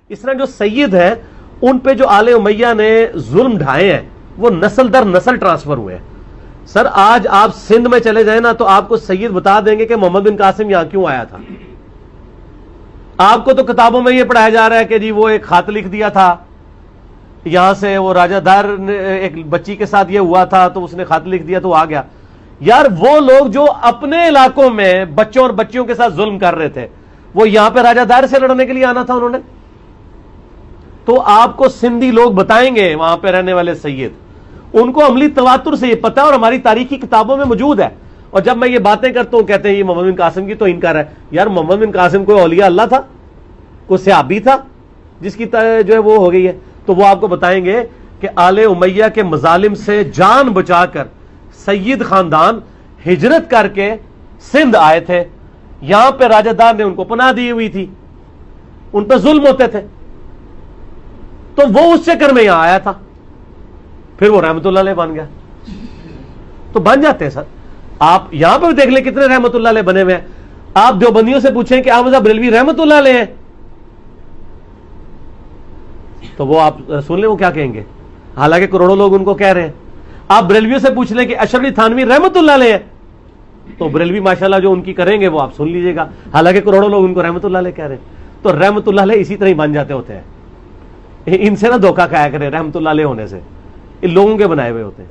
اس طرح جو سید ہیں ان پہ جو آل امیہ نے ظلم ڈھائے ہیں وہ نسل در نسل ٹرانسفر ہوئے ہیں. سر آج آپ سندھ میں چلے جائیں نا تو آپ کو سید بتا دیں گے کہ محمد بن قاسم یہاں کیوں آیا تھا. آپ کو تو کتابوں میں یہ پڑھایا جا رہا ہے کہ جی وہ ایک خط لکھ دیا تھا یہاں سے, وہ راجہ دار ایک بچی کے ساتھ یہ ہوا تھا تو اس نے خط لکھ دیا تو آ گیا. یار وہ لوگ جو اپنے علاقوں میں بچوں اور بچیوں کے ساتھ ظلم کر رہے تھے وہ یہاں پہ راجہ دار سے لڑنے کے لیے آنا تھا انہوں نے. تو آپ کو سندھی لوگ بتائیں گے وہاں پہ رہنے والے سید, ان کو عملی تواتر سے یہ پتہ ہے اور ہماری تاریخی کتابوں میں موجود ہے. اور جب میں یہ باتیں کرتا ہوں کہتے ہیں یہ محمد بن قاسم کی تو انکار ہے. یار محمد بن قاسم کوئی اولیاء اللہ تھا, کوئی صحابی تھا جس کی جو ہے وہ ہو گئی ہے. تو وہ آپ کو بتائیں گے کہ آل امیہ کے مظالم سے جان بچا کر سید خاندان ہجرت کر کے سندھ آئے تھے. یہاں پہ راجہ دار نے ان کو پناہ دی ہوئی تھی, ان پہ ظلم ہوتے تھے, تو وہ اس چکر میں یہاں آیا تھا, پھر وہ رحمت اللہ علیہ بن گیا. تو بن جاتے ہیں سر. آپ یہاں پہ دیکھ لیں کتنے رحمت اللہ علیہ بنے ہوئے ہیں. آپ دیوبندیوں سے پوچھیں کہ احمد بریلوی رحمت اللہ علیہ ہیں تو وہ آپ سن لیں وہ کیا کہیں گے, حالانکہ کروڑوں لوگ ان کو کہہ رہے ہیں. آپ بریلویوں سے پوچھ لیں کہ اشرف علی تھانوی رحمت اللہ علیہ ہیں تو بریلوی ماشاءاللہ جو ان کی کریں گے وہ آپ سن لیجئے گا, حالانکہ کروڑوں لوگ ان کو رحمت اللہ علیہ کہہ رہے ہیں. تو رحمت اللہ علیہ اسی طرح ہی بن جاتے ہوتے ہیں. ان سے نہ دھوکہ کھایا کرے رحمت اللہ علیہ ہونے سے, ان لوگوں کے بنائے ہوئے ہوتے ہیں.